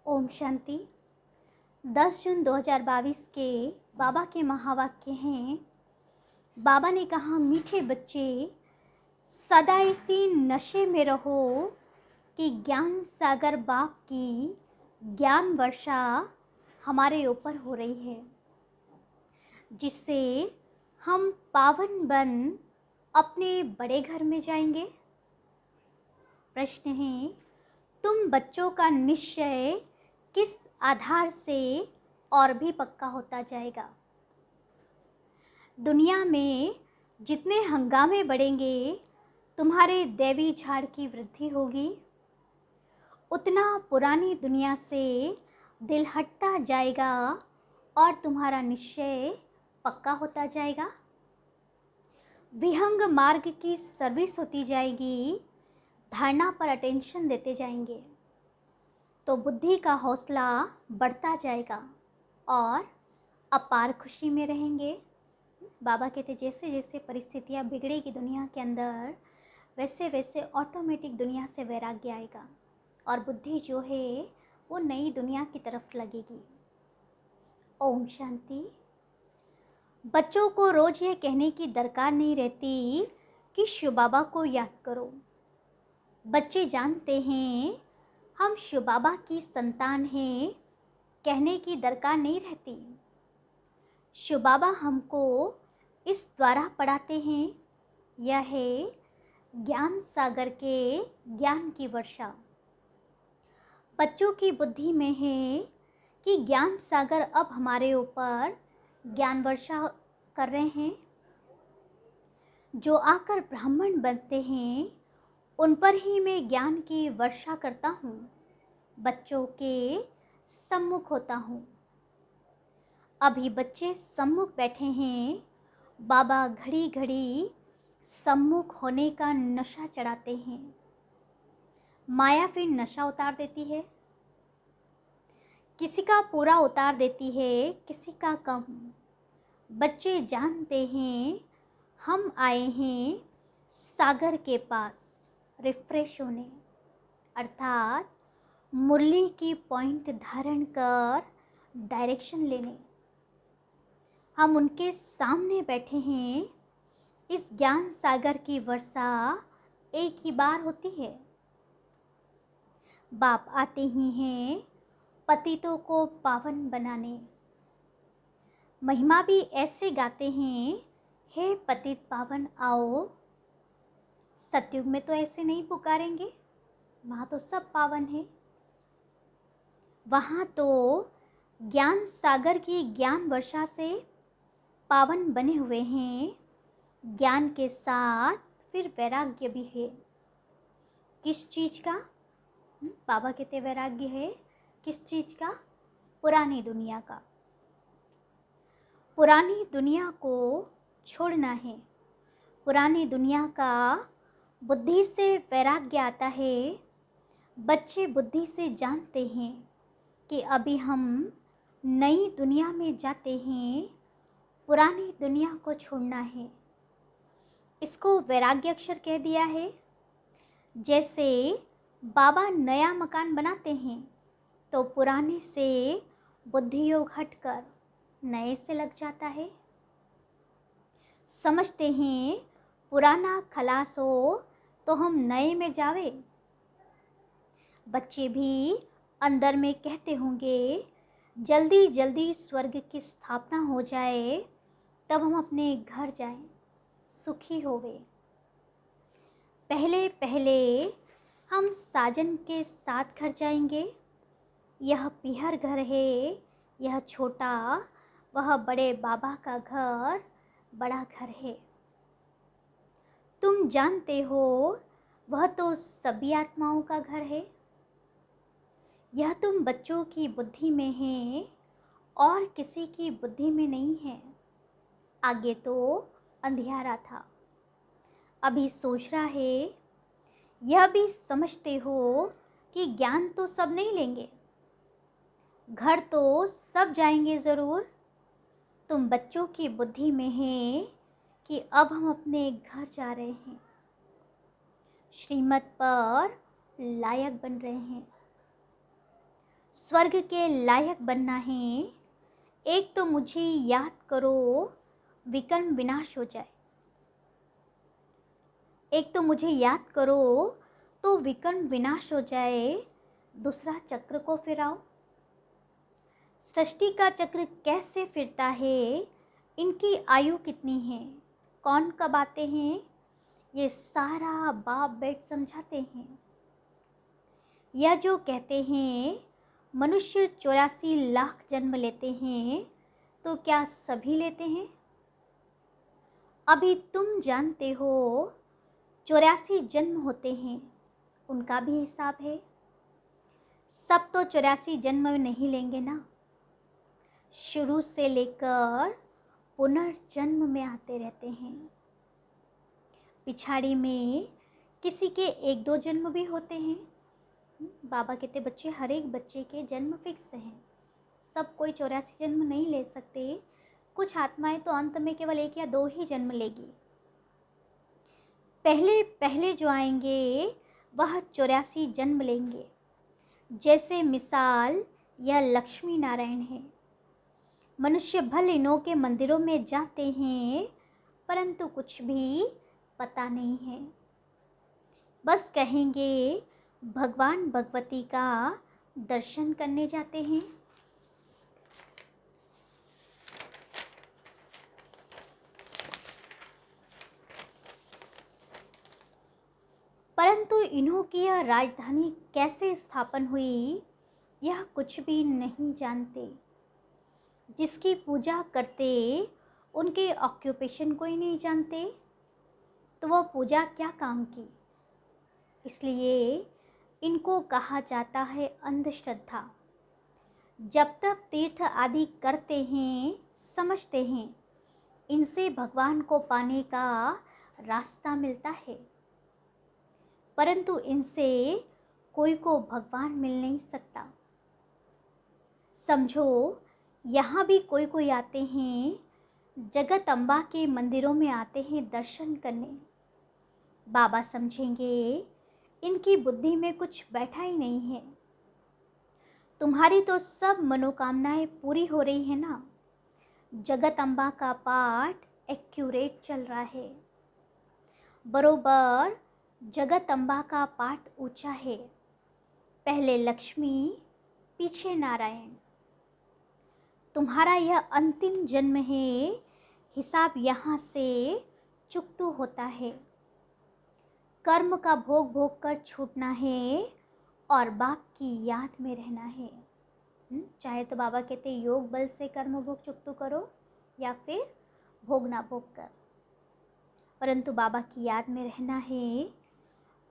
ओम शांति। 10 जून 2022 के बाबा के महावाक्य हैं। बाबा ने कहा, मीठे बच्चे सदा इसी नशे में रहो कि ज्ञान सागर बाप की ज्ञान वर्षा हमारे ऊपर हो रही है, जिससे हम पावन बन अपने बड़े घर में जाएंगे। प्रश्न है, तुम बच्चों का निश्चय किस आधार से और भी पक्का होता जाएगा? दुनिया में जितने हंगामे बढ़ेंगे, तुम्हारे दैवी झाड़ की वृद्धि होगी, उतना पुरानी दुनिया से दिल हटता जाएगा और तुम्हारा निश्चय पक्का होता जाएगा। विहंग मार्ग की सर्विस होती जाएगी, धारणा पर अटेंशन देते जाएंगे तो बुद्धि का हौसला बढ़ता जाएगा और अपार खुशी में रहेंगे। बाबा कहते, जैसे जैसे परिस्थितियाँ बिगड़ेगी दुनिया के अंदर, वैसे वैसे ऑटोमेटिक दुनिया से वैराग्य आएगा और बुद्धि जो है वो नई दुनिया की तरफ लगेगी। ओम शांति। बच्चों को रोज़ ये कहने की दरकार नहीं रहती कि शिव बाबा को याद करो। बच्चे जानते हैं हम शिव बाबा की संतान हैं, कहने की दरकार नहीं रहती। शिव बाबा हमको इस द्वारा पढ़ाते हैं, यह है ज्ञान सागर के ज्ञान की वर्षा। बच्चों की बुद्धि में है कि ज्ञान सागर अब हमारे ऊपर ज्ञान वर्षा कर रहे हैं। जो आकर ब्राह्मण बनते हैं उन पर ही मैं ज्ञान की वर्षा करता हूँ, बच्चों के सम्मुख होता हूँ। अभी बच्चे सम्मुख बैठे हैं, बाबा घड़ी घड़ी सम्मुख होने का नशा चढ़ाते हैं। माया फिर नशा उतार देती है, किसी का पूरा उतार देती है, किसी का कम। बच्चे जानते हैं हम आए हैं सागर के पास रिफ्रेश होने, अर्थात मुरली की पॉइंट धारण कर डायरेक्शन लेने। हम उनके सामने बैठे हैं। इस ज्ञान सागर की वर्षा एक ही बार होती है। बाप आते ही हैं पतितों को पावन बनाने। महिमा भी ऐसे गाते हैं, हे पतित पावन आओ। सतयुग में तो ऐसे नहीं पुकारेंगे, वहाँ तो सब पावन है। वहाँ तो ज्ञान सागर की ज्ञान वर्षा से पावन बने हुए हैं। ज्ञान के साथ फिर वैराग्य भी है। किस चीज़ का? बाबा कहते वैराग्य है किस चीज़ का? पुरानी दुनिया का। पुरानी दुनिया को छोड़ना है। पुरानी दुनिया का बुद्धि से वैराग्य आता है। बच्चे बुद्धि से जानते हैं कि अभी हम नई दुनिया में जाते हैं, पुरानी दुनिया को छोड़ना है। इसको वैराग्य अक्षर कह दिया है। जैसे बाबा नया मकान बनाते हैं तो पुराने से बुद्धि योग हटकर नए से लग जाता है। समझते हैं पुराना खलास हो तो हम नए में जावे। बच्चे भी अंदर में कहते होंगे, जल्दी जल्दी स्वर्ग की स्थापना हो जाए तब हम अपने घर जाएं, सुखी होवे। पहले पहले हम साजन के साथ घर जाएंगे। यह पीहर घर है, यह छोटा, वह बड़े बाबा का घर बड़ा घर है। तुम जानते हो वह तो सभी आत्माओं का घर है। यह तुम बच्चों की बुद्धि में है और किसी की बुद्धि में नहीं है। आगे तो अंधियारा था, अभी सोच रहा है। यह भी समझते हो कि ज्ञान तो सब नहीं लेंगे, घर तो सब जाएंगे ज़रूर। तुम बच्चों की बुद्धि में है कि अब हम अपने घर जा रहे हैं, श्रीमत पर लायक बन रहे हैं। स्वर्ग के लायक बनना है, एक तो मुझे याद करो विकर्म विनाश हो जाए। एक तो मुझे याद करो तो विकर्म विनाश हो जाए, दूसरा चक्र को फिराओ। सृष्टि का चक्र कैसे फिरता है, इनकी आयु कितनी है, कौन कब आते हैं, ये सारा बाप बेट समझाते हैं। यह जो कहते हैं मनुष्य 84 लाख जन्म लेते हैं, तो क्या सभी लेते हैं? अभी तुम जानते हो 84 जन्म होते हैं, उनका भी हिसाब है। सब तो 84 जन्म नहीं लेंगे ना, शुरू से लेकर पुनर्जन्म में आते रहते हैं। पिछाड़ी में किसी के 1-2 जन्म भी होते हैं। बाबा कहते बच्चे, हर एक बच्चे के जन्म फिक्स हैं, सब कोई 84 जन्म नहीं ले सकते। कुछ आत्माएं तो अंत में केवल 1 या 2 ही जन्म लेगी। पहले पहले जो आएंगे वह 84 जन्म लेंगे। जैसे मिसाल यह लक्ष्मी नारायण है। मनुष्य भले इन्हों के मंदिरों में जाते हैं, परंतु कुछ भी पता नहीं है। बस कहेंगे भगवान भगवती का दर्शन करने जाते हैं। परंतु इन्हों की यह राजधानी कैसे स्थापन हुई, यह कुछ भी नहीं जानते। जिसकी पूजा करते उनके ऑक्यूपेशन को ही नहीं जानते, तो वह पूजा क्या काम की। इसलिए इनको कहा जाता है अंधश्रद्धा। जब तक तीर्थ आदि करते हैं, समझते हैं इनसे भगवान को पाने का रास्ता मिलता है, परंतु इनसे कोई को भगवान मिल नहीं सकता। समझो यहाँ भी कोई कोई आते हैं, जगत अम्बा के मंदिरों में आते हैं दर्शन करने। बाबा समझेंगे इनकी बुद्धि में कुछ बैठा ही नहीं है। तुम्हारी तो सब मनोकामनाएं पूरी हो रही है ना। जगत अम्बा का पाठ एक्यूरेट चल रहा है, बरोबर जगत अम्बा का पाठ ऊंचा है। पहले लक्ष्मी, पीछे नारायण। तुम्हारा यह अंतिम जन्म है, हिसाब यहाँ से चुकतू होता है। कर्म का भोग भोग कर छूटना है और बाप की याद में रहना है। चाहे तो बाबा कहते योग बल से कर्म भोग चुकतू करो या फिर भोग ना भोग कर, परंतु बाबा की याद में रहना है।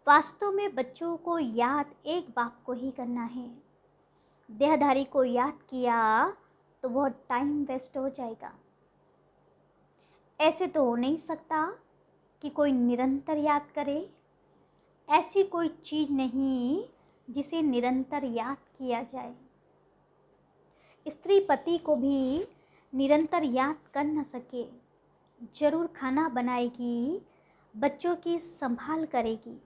वास्तव में बच्चों को याद एक बाप को ही करना है। देहधारी को याद किया तो बहुत टाइम वेस्ट हो जाएगा। ऐसे तो हो नहीं सकता कि कोई निरंतर याद करे। ऐसी कोई चीज़ नहीं जिसे निरंतर याद किया जाए। स्त्री पति को भी निरंतर याद कर न सके, जरूर खाना बनाएगी, बच्चों की संभाल करेगी,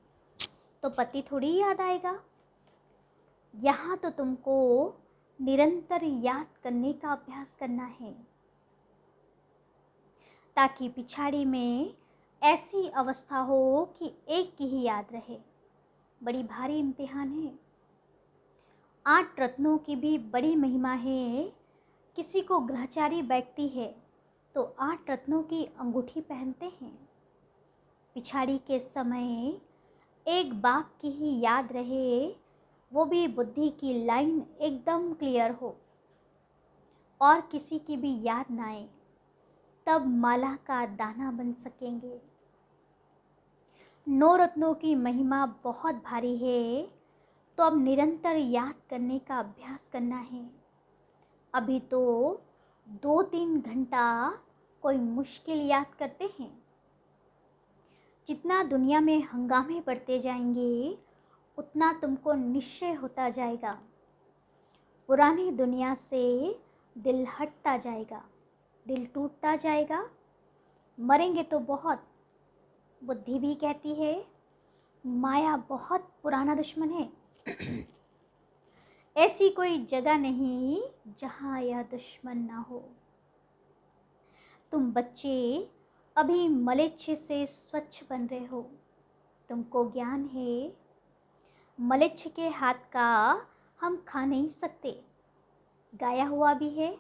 तो पति थोड़ी याद आएगा। यहाँ तो तुमको निरंतर याद करने का अभ्यास करना है, ताकि पिछाड़ी में ऐसी अवस्था हो कि एक की ही याद रहे। बड़ी भारी इम्तिहान है। 8 रत्नों की भी बड़ी महिमा है। किसी को ग्रहचारी बैठती है तो 8 रत्नों की अंगूठी पहनते हैं। पिछाड़ी के समय एक बाप की ही याद रहे, वो भी बुद्धि की लाइन एकदम क्लियर हो और किसी की भी याद ना आए, तब माला का दाना बन सकेंगे। 9 रत्नों की महिमा बहुत भारी है, तो अब निरंतर याद करने का अभ्यास करना है। अभी तो 2-3 घंटा कोई मुश्किल याद करते हैं। जितना दुनिया में हंगामे बढ़ते जाएंगे, उतना तुमको निश्चय होता जाएगा। पुरानी दुनिया से दिल हटता जाएगा, दिल टूटता जाएगा। मरेंगे तो बहुत। बुद्धि भी कहती है माया बहुत पुराना दुश्मन है। ऐसी कोई जगह नहीं जहाँ यह दुश्मन ना हो। तुम बच्चे अभी मलेच्छ से स्वच्छ बन रहे हो। तुमको ज्ञान है मलेच्छ के हाथ का हम खा नहीं सकते। गाया हुआ भी है,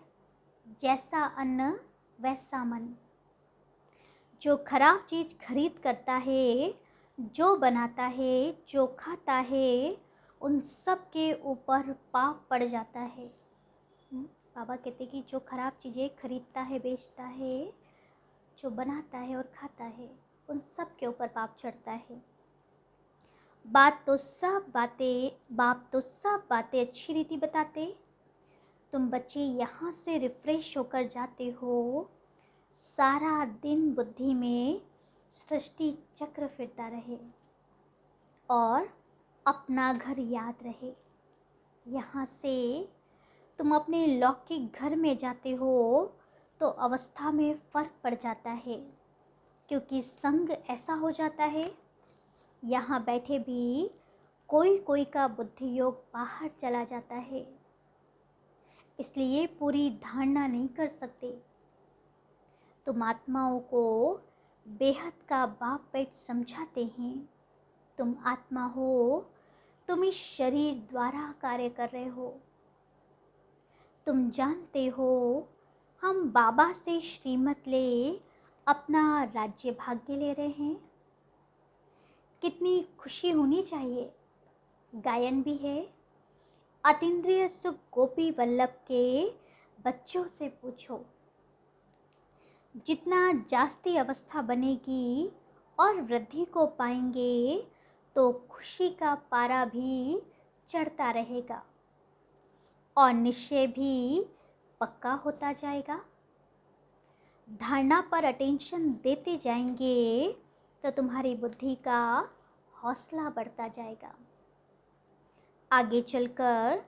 जैसा अन्न वैसा मन। जो खराब चीज़ खरीद करता है, जो बनाता है, जो खाता है, उन सब के ऊपर पाप पड़ जाता है। बाबा कहते कि जो खराब चीज़ें खरीदता है, बेचता है, जो बनाता है और खाता है, उन सब के ऊपर पाप चढ़ता है। बाप तो सब बातें अच्छी रीति बताते। तुम बच्चे यहाँ से रिफ्रेश होकर जाते हो। सारा दिन बुद्धि में सृष्टि चक्र फिरता रहे और अपना घर याद रहे। यहाँ से तुम अपने लौकिक घर में जाते हो तो अवस्था में फ़र्क पड़ जाता है, क्योंकि संग ऐसा हो जाता है। यहाँ बैठे भी कोई कोई का बुद्धि योग बाहर चला जाता है, इसलिए पूरी धारणा नहीं कर सकते। तुम आत्माओं को बेहद का बाप पेट समझाते हैं। तुम आत्मा हो, तुम इस शरीर द्वारा कार्य कर रहे हो। तुम जानते हो हम बाबा से श्रीमत ले अपना राज्य भाग्य ले रहे हैं। कितनी खुशी होनी चाहिए। गायन भी है, अतीन्द्रिय सुख गोपी वल्लभ के बच्चों से पूछो। जितना जास्ती अवस्था बनेगी और वृद्धि को पाएंगे तो खुशी का पारा भी चढ़ता रहेगा और निश्चय भी पक्का होता जाएगा। धारणा पर अटेंशन देते जाएंगे तो तुम्हारी बुद्धि का हौसला बढ़ता जाएगा। आगे चलकर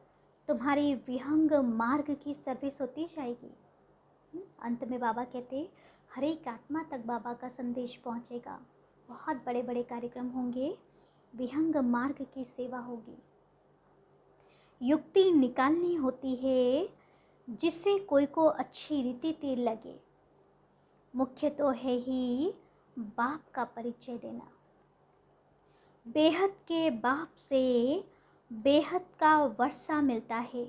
तुम्हारी विहंग मार्ग की सर्विस होती जाएगी। अंत में बाबा कहते हर एक आत्मा तक बाबा का संदेश पहुंचेगा। बहुत बड़े बड़े कार्यक्रम होंगे, विहंग मार्ग की सेवा होगी। युक्ति निकालनी होती है जिससे कोई को अच्छी रीति तीर लगे। मुख्य तो है ही बाप का परिचय देना। बेहद के बाप से बेहद का वर्षा मिलता है।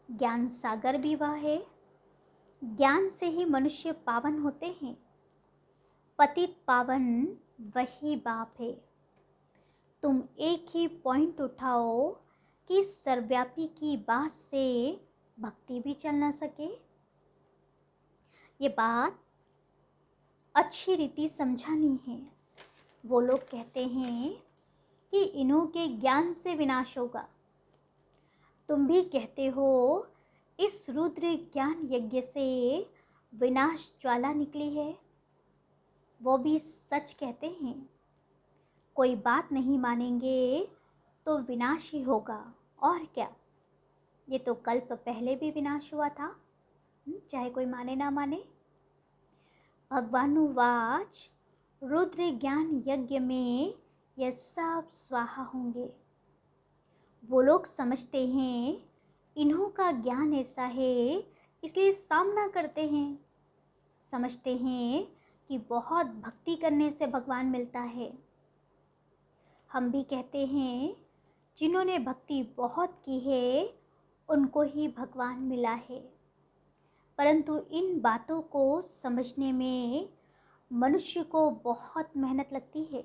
ज्ञान सागर भी वह है। ज्ञान से ही मनुष्य पावन होते हैं। पतित पावन वही बाप है। तुम एक ही पॉइंट उठाओ कि सर्वव्यापी की बात से भक्ति भी चल ना सके। ये बात अच्छी रीति समझानी है। वो लोग कहते हैं कि इन्हों के ज्ञान से विनाश होगा। तुम भी कहते हो इस रुद्र ज्ञान यज्ञ से विनाश ज्वाला निकली है। वो भी सच कहते हैं। कोई बात नहीं मानेंगे तो विनाश ही होगा, और क्या। ये तो कल्प पहले भी विनाश हुआ था, चाहे कोई माने ना माने। भगवानुवाच रुद्र ज्ञान यज्ञ में यह सब स्वाहा होंगे। वो लोग समझते हैं इन्हों का ज्ञान ऐसा है, इसलिए सामना करते हैं। समझते हैं कि बहुत भक्ति करने से भगवान मिलता है। हम भी कहते हैं जिन्होंने भक्ति बहुत की है उनको ही भगवान मिला है। परंतु इन बातों को समझने में मनुष्य को बहुत मेहनत लगती है।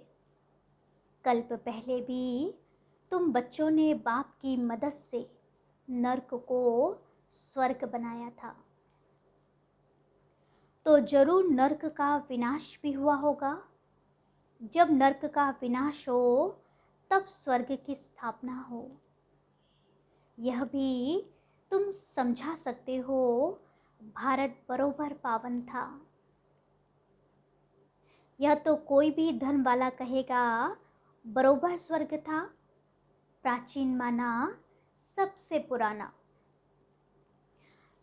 कल्प पहले भी तुम बच्चों ने बाप की मदद से नर्क को स्वर्ग बनाया था, तो जरूर नर्क का विनाश भी हुआ होगा। जब नर्क का विनाश हो तब स्वर्ग की स्थापना हो। यह भी तुम समझा सकते हो। भारत बरोबर पावन था। यह तो कोई भी धन वाला कहेगा बरोबर स्वर्ग था। प्राचीन माना सबसे पुराना,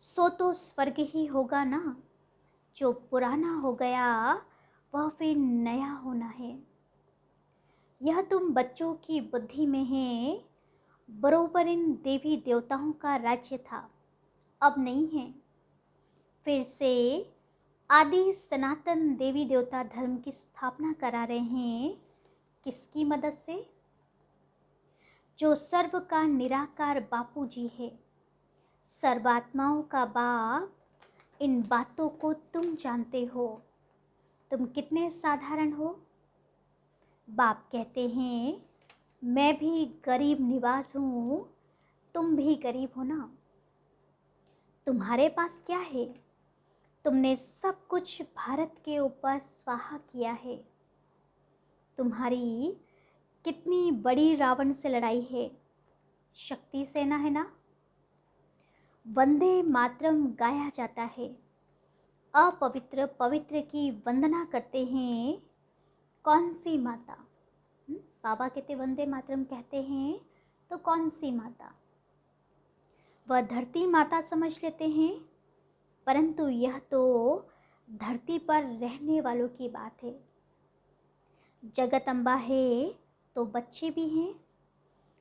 सो तो स्वर्ग ही होगा ना। जो पुराना हो गया वह फिर नया होना है। यह तुम बच्चों की बुद्धि में है बरोबर इन देवी देवताओं का राज्य था, अब नहीं है। फिर से आदि सनातन देवी देवता धर्म की स्थापना करा रहे हैं। किसकी मदद से? जो सर्व का निराकार बापू जी है, सर्वात्माओं का बाप। इन बातों को तुम जानते हो। तुम कितने साधारण हो। बाप कहते हैं मैं भी गरीब निवास हूँ, तुम भी गरीब हो ना। तुम्हारे पास क्या है? तुमने सब कुछ भारत के ऊपर स्वाहा किया है। तुम्हारी कितनी बड़ी रावण से लड़ाई है, शक्ति सेना है ना। वंदे मातरम गाया जाता है। अपवित्र पवित्र की वंदना करते हैं। कौन सी माता? बाबा कहते वंदे मातरम कहते हैं तो कौन सी माता? वह धरती माता समझ लेते हैं, परंतु यह तो धरती पर रहने वालों की बात है। जगत अम्बा है तो बच्चे भी हैं।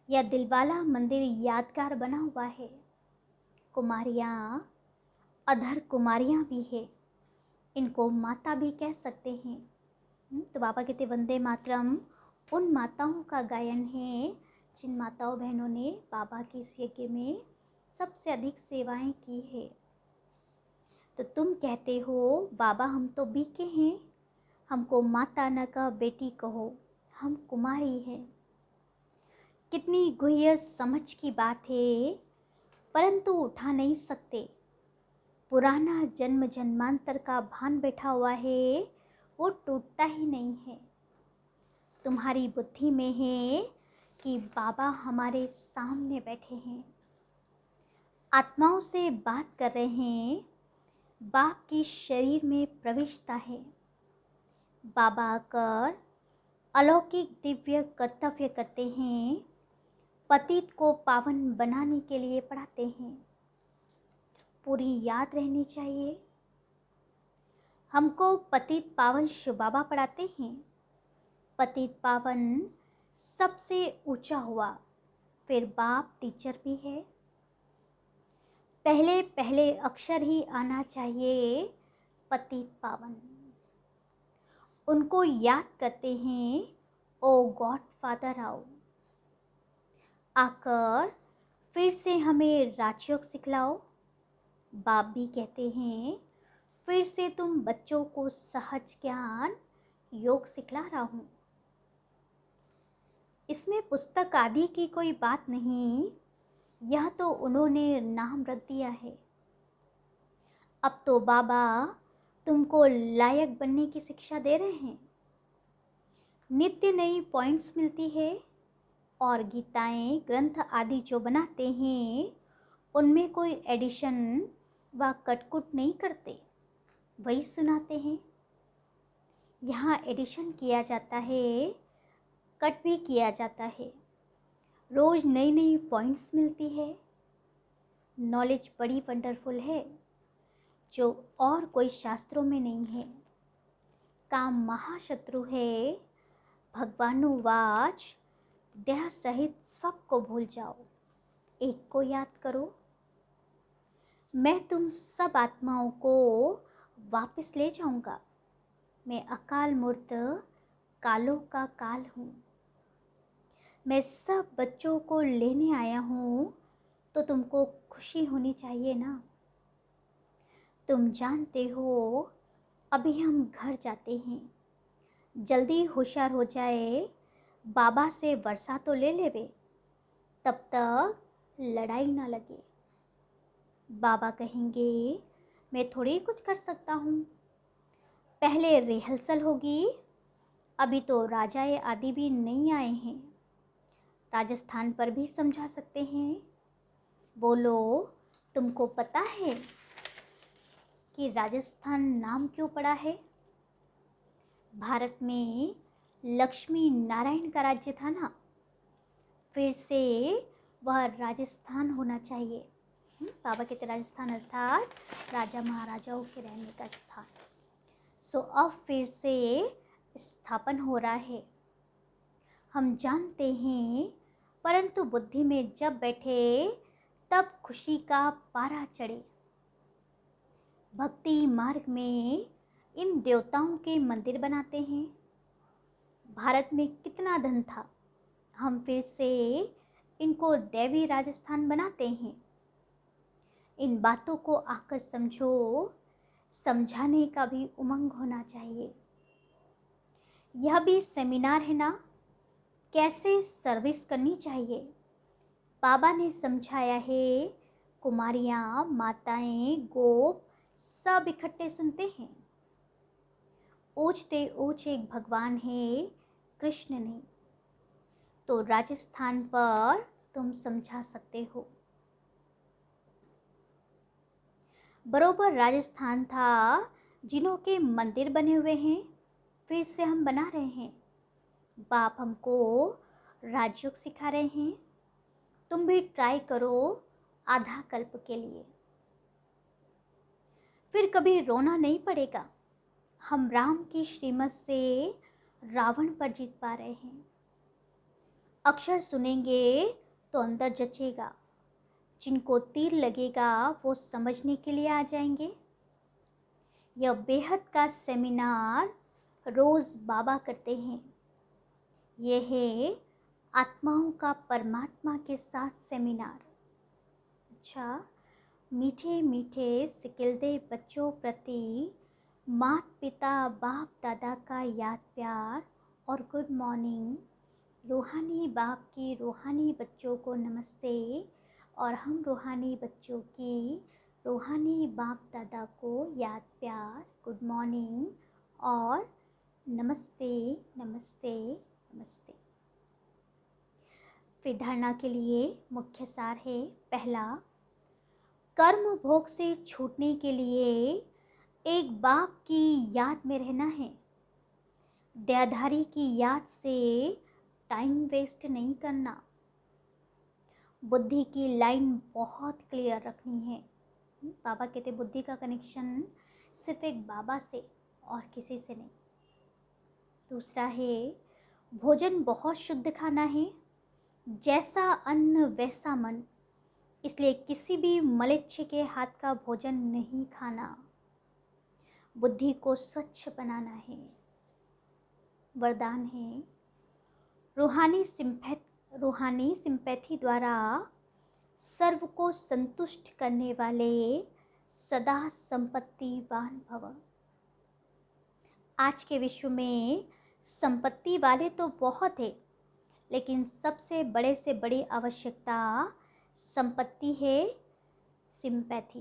यह दिलवाला मंदिर यादगार बना हुआ है। कुमारियाँ, अधर कुमारियाँ भी है, इनको माता भी कह सकते हैं। तो बाबा कहते वंदे मातरम उन माताओं का गायन है जिन माताओं बहनों ने बाबा की इस यज्ञ में सबसे अधिक सेवाएं की है। तो तुम कहते हो बाबा हम तो बीके हैं, हमको माता न कह बेटी कहो, हम कुमारी हैं। कितनी गुह्य समझ की बात है, परंतु उठा नहीं सकते। पुराना जन्म जन्मांतर का भान बैठा हुआ है, वो टूटता ही नहीं है। तुम्हारी बुद्धि में है कि बाबा हमारे सामने बैठे हैं, आत्माओं से बात कर रहे हैं। बाप की शरीर में प्रविष्टता है। बाबा आकर अलौकिक दिव्य कर्तव्य करते हैं। पतित को पावन बनाने के लिए पढ़ाते हैं। पूरी याद रहनी चाहिए। हमको पतित पावन शिव बाबा पढ़ाते हैं। पतित पावन सबसे ऊंचा हुआ, फिर बाप टीचर भी है। पहले पहले अक्षर ही आना चाहिए पतित पावन। उनको याद करते हैं, ओ गॉड फादर आओ, आकर फिर से हमें राजयोग सिखलाओ। बाप भी कहते हैं फिर से तुम बच्चों को सहज ज्ञान योग सिखला रहा हूँ। इसमें पुस्तक आदि की कोई बात नहीं, यह तो उन्होंने नाम रख दिया है। अब तो बाबा तुमको लायक बनने की शिक्षा दे रहे हैं। नित्य नई पॉइंट्स मिलती है और गीताएं ग्रंथ आदि जो बनाते हैं उनमें कोई एडिशन व कटकुट नहीं करते, वही सुनाते हैं। यहाँ एडिशन किया जाता है, कट भी किया जाता है। रोज़ नई नई पॉइंट्स मिलती है। नॉलेज बड़ी वंडरफुल है जो और कोई शास्त्रों में नहीं है। काम महाशत्रु है। भगवानुवाच देह सहित सबको भूल जाओ, एक को याद करो। मैं तुम सब आत्माओं को वापस ले जाऊंगा। मैं अकाल मूर्त कालों का काल हूँ। मैं सब बच्चों को लेने आया हूँ, तो तुमको खुशी होनी चाहिए ना। तुम जानते हो अभी हम घर जाते हैं, जल्दी होशियार हो जाए, बाबा से वर्षा तो ले लेवे, तब तक लड़ाई ना लगे। बाबा कहेंगे मैं थोड़ी कुछ कर सकता हूँ, पहले रिहर्सल होगी। अभी तो राजाए आदि भी नहीं आए हैं, राजस्थान पर भी समझा सकते हैं। बोलो तुमको पता है कि राजस्थान नाम क्यों पड़ा है? भारत में लक्ष्मी नारायण का राज्य था ना, फिर से वह राजस्थान होना चाहिए। बाबा कहते राजस्थान अर्थात राजा महाराजाओं के रहने का स्थान। सो अब फिर से स्थापन हो रहा है। हम जानते हैं परंतु बुद्धि में जब बैठे तब खुशी का पारा चढ़े। भक्ति मार्ग में इन देवताओं के मंदिर बनाते हैं। भारत में कितना धन था, हम फिर से इनको दैवी राजस्थान बनाते हैं। इन बातों को आकर समझो, समझाने का भी उमंग होना चाहिए। यह भी सेमिनार है ना, कैसे सर्विस करनी चाहिए। बाबा ने समझाया है, कुमारियाँ, माताएं, गोप सब इकट्ठे सुनते हैं। ऊंचते ऊंच एक भगवान है कृष्ण ने, तो राजस्थान पर तुम समझा सकते हो। बरोबर राजस्थान था जिन्हों के मंदिर बने हुए हैं, फिर से हम बना रहे हैं। बाप हमको राजयोग सिखा रहे हैं, तुम भी ट्राई करो आधा कल्प के लिए। फिर कभी रोना नहीं पड़ेगा। हम राम की श्रीमत से रावण पर जीत पा रहे हैं। अक्षर सुनेंगे तो अंदर जचेगा, जिनको तीर लगेगा वो समझने के लिए आ जाएंगे। यह बेहद का सेमिनार रोज बाबा करते हैं। यह है आत्माओं का परमात्मा के साथ सेमिनार। अच्छा, मीठे मीठे सिकिलदे बच्चों प्रति माता पिता बाप दादा का याद प्यार और गुड मॉर्निंग। रूहानी बाप की रूहानी बच्चों को नमस्ते, और हम रूहानी बच्चों की रूहानी बाप दादा को याद प्यार, गुड मॉर्निंग और नमस्ते नमस्ते नमस्ते। फिर धारणा के लिए मुख्य सार है, पहला, कर्म भोग से छूटने के लिए एक बाप की याद में रहना है। देहधारी की याद से टाइम वेस्ट नहीं करना। बुद्धि की लाइन बहुत क्लियर रखनी है। बाबा कहते बुद्धि का कनेक्शन सिर्फ एक बाबा से और किसी से नहीं। दूसरा है, भोजन बहुत शुद्ध खाना है, जैसा अन्न वैसा मन। इसलिए किसी भी मलेच्छ के हाथ का भोजन नहीं खाना। बुद्धि को स्वच्छ बनाना है। वरदान है, रूहानी सिंपैथी द्वारा सर्व को संतुष्ट करने वाले सदा संपत्तिवान भव। आज के विश्व में संपत्ति वाले तो बहुत है, लेकिन सबसे बड़े से बड़ी आवश्यकता संपत्ति है सिंपैथी।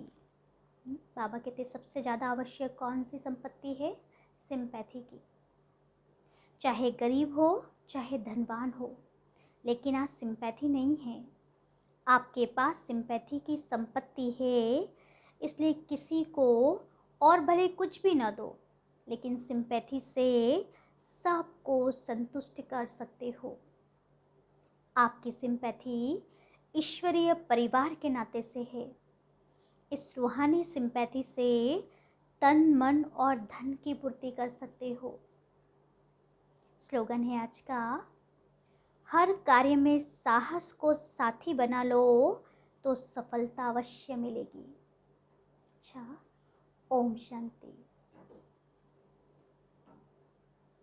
बाबा कहते सबसे ज़्यादा आवश्यक कौन सी संपत्ति है? सिंपैथी की। चाहे गरीब हो चाहे धनवान हो, लेकिन आज सिंपैथी नहीं है। आपके पास सिंपैथी की संपत्ति है, इसलिए किसी को और भले कुछ भी ना दो, लेकिन सिंपैथी से सबको संतुष्ट कर सकते हो। आपकी सिंपैथी ईश्वरीय परिवार के नाते से है। इस रूहानी सिंपैथी से तन मन और धन की पूर्ति कर सकते हो। स्लोगन है आज का, हर कार्य में साहस को साथी बना लो तो सफलता अवश्य मिलेगी। अच्छा, ओम शांति।